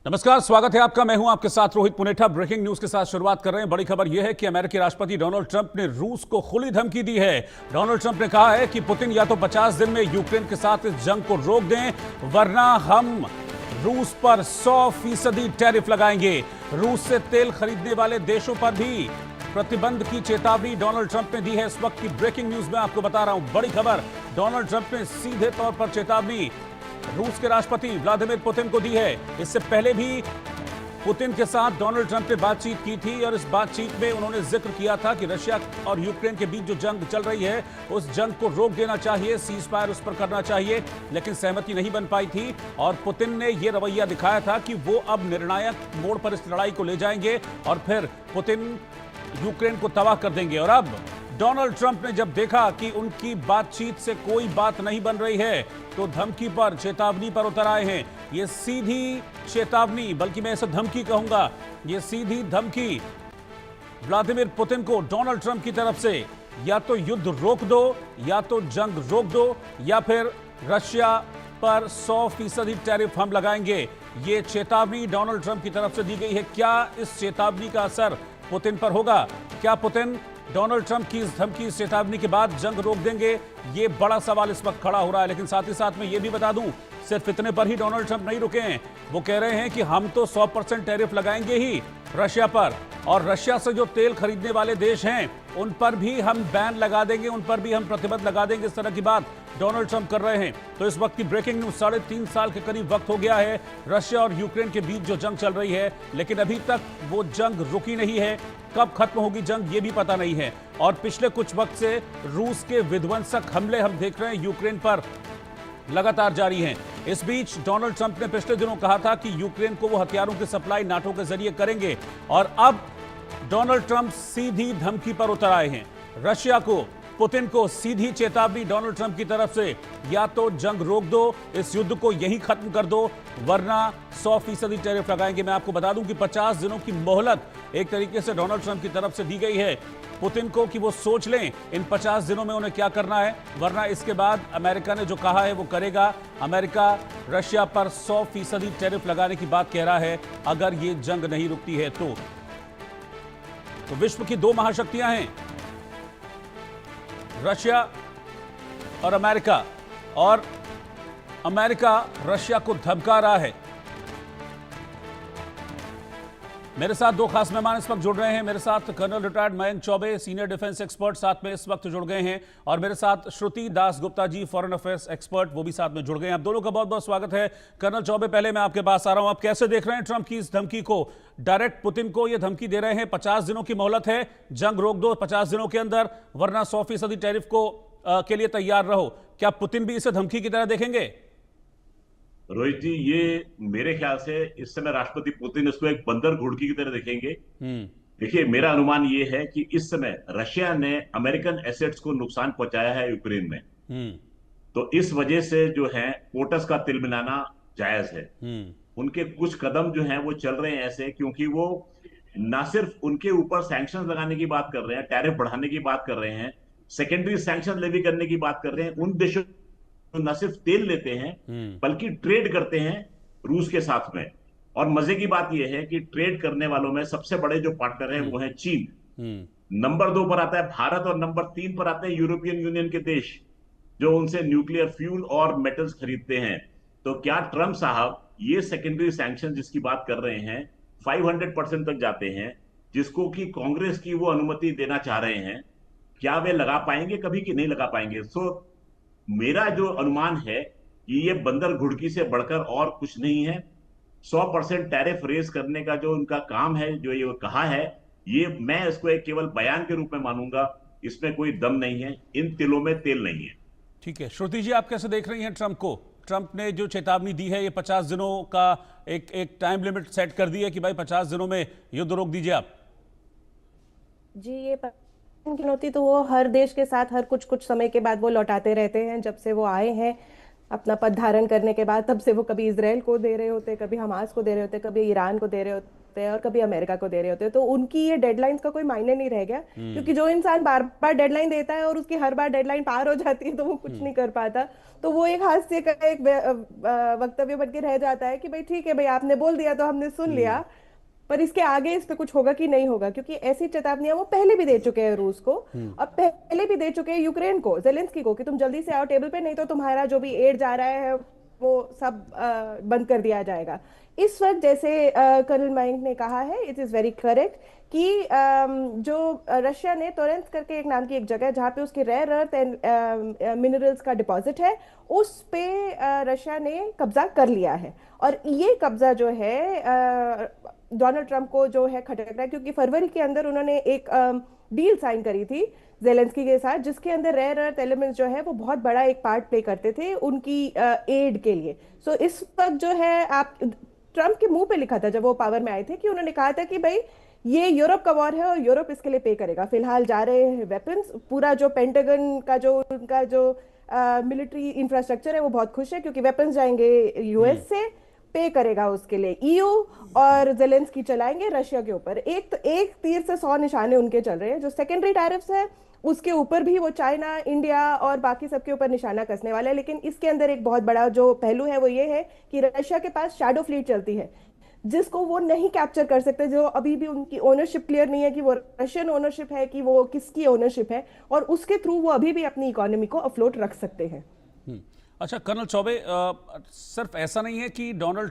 नमस्कार, स्वागत है आपका। मैं हूं आपके साथ रोहित पुनेठा। ब्रेकिंग न्यूज के साथ शुरुआत कर रहे हैं। बड़ी खबर यह है कि अमेरिकी राष्ट्रपति डोनाल्ड ट्रंप ने रूस को खुली धमकी दी है। डोनाल्ड ट्रंप ने कहा है कि पुतिन या तो 50 दिन में यूक्रेन के साथ इस जंग को रोक दें, वरना हम रूस पर 100% टैरिफ लगाएंगे। रूस से तेल खरीदने वाले देशों पर भी प्रतिबंध की चेतावनी डोनाल्ड ट्रंप ने दी है। इस वक्त की ब्रेकिंग न्यूज में आपको बता रहा हूं, बड़ी खबर। डोनाल्ड ट्रंप ने सीधे तौर पर चेतावनी रूस के राष्ट्रपति व्लादिमीर पुतिन को दी है। इससे पहले भी पुतिन के साथ डोनाल्ड ट्रंप ने बातचीत की थी और इस बातचीत में उन्होंने जिक्र किया था कि रशिया और यूक्रेन के बीच जो जंग चल रही है उस जंग को रोक देना चाहिए, सीज फायर उस पर करना चाहिए, लेकिन सहमति नहीं बन पाई थी। और पुतिन ने यह रवैया दिखाया था कि वो अब निर्णायक मोड़ पर इस लड़ाई को ले जाएंगे और फिर पुतिन यूक्रेन को तबाह कर देंगे। और अब डोनाल्ड ट्रंप ने जब देखा कि उनकी बातचीत से कोई बात नहीं बन रही है तो धमकी पर, चेतावनी पर उतर आए हैं। ये सीधी चेतावनी, बल्कि मैं इसे धमकी कहूंगा, ये सीधी धमकी व्लादिमीर पुतिन को डोनाल्ड ट्रंप की तरफ से, या तो युद्ध रोक दो, या तो जंग रोक दो, या फिर रशिया पर 100% टैरिफ हम लगाएंगे। ये चेतावनी डोनाल्ड ट्रंप की तरफ से दी गई है। क्या इस चेतावनी का असर पुतिन पर होगा? क्या पुतिन डोनाल्ड ट्रंप की इस धमकी, इस चेतावनी के बाद जंग रोक देंगे? ये बड़ा सवाल इस वक्त खड़ा हो रहा है। लेकिन साथ ही साथ मैं ये भी बता दूं, सिर्फ इतने पर ही डोनाल्ड ट्रंप नहीं रुके हैं। वो कह रहे हैं कि हम तो 100% टैरिफ लगाएंगे ही रशिया पर, और रशिया से जो तेल खरीदने वाले देश हैं उन पर भी हम बैन लगा देंगे, उन पर भी हम प्रतिबंध लगा देंगे। इस तरह की बात डोनाल्ड ट्रंप कर रहे हैं। तो इस वक्त की ब्रेकिंग न्यूज, 3.5 साल के करीब वक्त हो गया है रशिया और यूक्रेन के बीच जो जंग चल रही है, लेकिन अभी तक वो जंग रुकी नहीं है। कब खत्म होगी जंग ये भी पता नहीं है। और पिछले कुछ वक्त से रूस के विध्वंसक हमले हम देख रहे हैं यूक्रेन पर लगातार जारी हैं। इस बीच डोनाल्ड ट्रंप ने पिछले दिनों कहा था कि यूक्रेन को वो हथियारों की सप्लाई नाटो के जरिए करेंगे, और अब डोनाल्ड ट्रंप सीधी धमकी पर उतर आए हैं। रशिया को, पुतिन को सीधी चेतावनी डोनाल्ड ट्रंप की तरफ से, या तो जंग रोक दो, इस युद्ध को यहीं खत्म कर दो, वरना 100% टैरिफ लगाएंगे। मैं आपको बता दूं कि 50 दिनों की मोहलत एक तरीके से डोनाल्ड ट्रंप की तरफ से दी गई है पुतिन को कि वो सोच लें इन 50 दिनों में उन्हें क्या करना है, वरना इसके बाद अमेरिका ने जो कहा है वो करेगा। अमेरिका रशिया पर 100% टैरिफ लगाने की बात कह रहा है अगर ये जंग नहीं रुकती है तो। विश्व की दो महाशक्तियां हैं, रशिया और अमेरिका, और अमेरिका रशिया को धमका रहा है। मेरे साथ दो खास मेहमान इस वक्त जुड़ रहे हैं। मेरे साथ colonel retired Mayank Choubey, senior defence expert, साथ में इस वक्त जुड़ गए हैं, और मेरे साथ श्रुति Das Gupta ji, foreign affairs expert, वो भी साथ में जुड़ गए हैं। आप दोनों का बहुत बहुत स्वागत है। कर्नल चौबे, पहले मैं आपके पास आ रहा हूं, आप कैसे देख रहे हैं ट्रंप की इस धमकी को? डायरेक्ट पुतिन को यह धमकी दे रहे हैं, 50 दिनों की मोहलत है, जंग रोक दो 50 दिनों के अंदर, वरना 100% टैरिफ को के लिए तैयार रहो। क्या पुतिन भी इसे धमकी की तरह देखेंगे? रोहित जी, ये मेरे ख्याल से इस समय राष्ट्रपति पुतिन इसको एक बंदर घुड़की की तरह देखेंगे। हम्म। देखिए, मेरा अनुमान ये है कि इस समय रशिया ने अमेरिकन एसेट्स को नुकसान पहुंचाया है यूक्रेन में, हम्म। तो इस वजह से जो है पोटस का तिल मिलाना जायज है। हम्म। उनके कुछ कदम जो हैं वो चल रहे हैं ऐसे, क्योंकि वो ना सिर्फ उनके ऊपर सैंक्शन लगाने की बात कर रहे हैं, टैरिफ बढ़ाने की बात कर रहे हैं, सेकेंडरी सैंक्शन लेवी करने की बात कर रहे हैं उन देशों जो न सिर्फ तेल लेते हैं हम्म। बल्कि ट्रेड करते हैं रूस के साथ में। और मजे की बात यह है कि ट्रेड करने वालों में सबसे बड़े जो पार्टनर हैं हम्म। वो है चीन। हम्म। नंबर 2 पर आता है भारत, और नंबर 3 पर आते हैं यूरोपियन यूनियन के देश जो उनसे न्यूक्लियर फ्यूल और मेटल्स खरीदते हैं। तो क्या ट्रंप साहब ये सेकेंडरी सैंक्शन जिसकी बात कर रहे हैं 500% तक जाते हैं, जिसको कि कांग्रेस की वो अनुमति देना चाह रहे हैं, क्या वे लगा पाएंगे कभी कि नहीं लगा पाएंगे? मेरा जो अनुमान है कि ये बंदर घुड़की से बढ़कर और कुछ नहीं है। 100% टैरिफ रेस करने का जो उनका काम है, जो ये कहा है, ये मैं इसको एक केवल बयान के रूप में मानूंगा। इसमें कोई दम नहीं है, इन तिलों में तेल नहीं है। ठीक है, श्रुति जी, आप कैसे देख रही हैं ट्रंप को? ट्रंप ने जो चेतावनी दी है, ये 50 दिनों का एक टाइम लिमिट सेट कर दी है कि भाई 50 दिनों में युद्ध रोक दीजिए आप। जी, ये चुनौती तो वो हर देश के साथ हर कुछ कुछ समय के बाद वो लौटाते रहते हैं। जब से वो आए हैं अपना पद धारण करने के बाद, तब से वो कभी इसराइल को दे रहे होते, कभी हमास को दे रहे होते, कभी ईरान को दे रहे होते, होते हैं और कभी अमेरिका को दे रहे होते हैं। तो उनकी ये डेडलाइंस का कोई मायने नहीं रह गया, क्योंकि जो इंसान बार बार डेडलाइन देता है और उसकी हर बार डेडलाइन पार हो जाती है तो वो कुछ नहीं कर पाता। तो वो एक हास्य का एक वक्तव्य बन के रह जाता है कि भाई ठीक है भाई, आपने बोल दिया तो हमने सुन लिया, पर इसके आगे इस पे कुछ होगा कि नहीं होगा, क्योंकि ऐसी चेतावनियां वो पहले भी दे चुके हैं रूस को और पहले भी दे चुके हैं यूक्रेन को, जेलेंस्की को, कि तुम जल्दी से आओ टेबल पे, नहीं तो तुम्हारा जो भी एड जा रहा है वो सब बंद कर दिया जाएगा। इस वक्त जैसे कर्नल मयंक ने कहा है, इट इज वेरी करेक्ट कि जो रशिया ने टोरेंस करके एक नाम की एक जगह है जहाँ पे उसके रेयर अर्थ एंड मिनरल्स का डिपॉजिट है, उस पे रशिया ने कब्जा कर लिया है। और ये कब्जा जो है डोनाल्ड ट्रंप को जो है खटक रहा है, क्योंकि फरवरी के अंदर उन्होंने एक डील साइन करी थी जेलेंस्की के साथ, जिसके अंदर रेयर अर्थ एलिमेंट्स जो है वो बहुत बड़ा एक पार्ट प्ले करते थे उनकी एड के लिए। सो इस वक्त जो है, आप ट्रंप के मुंह पे लिखा था जब वो पावर में आए थे कि उन्होंने कहा था कि भाई ये यूरोप का वॉर है और यूरोप इसके लिए पे करेगा। फिलहाल जा रहे हैं वेपन्स, पूरा जो पेंटागन का जो उनका जो मिलिट्री इंफ्रास्ट्रक्चर है वो बहुत खुश है, क्योंकि वेपन्स जाएंगे यूएस से, पे करेगा उसके लिए ईयू, और जेलेंस्की चलाएंगे रशिया के ऊपर। एक तो एक तीर से 100 निशाने उनके चल रहे हैं। जो सेकेंडरी टैरिफ्स है उसके ऊपर भी वो चाइना, इंडिया और बाकी सबके ऊपर निशाना कसने वाला है। लेकिन इसके अंदर एक बहुत बड़ा जो पहलू है वो ये है कि रशिया के पास शैडो फ्लीट चलती है, जिसको वो नहीं कैप्चर कर सकते, जो अभी भी उनकी ओनरशिप क्लियर नहीं है कि वो रशियन ओनरशिप है कि वो किसकी ओनरशिप है, और उसके थ्रू वो अभी भी अपनी इकोनॉमी को अफ्लोट रख सकते हैं। अच्छा कर्नल चौबे, सिर्फ ऐसा नहीं है कि डोनाल्ड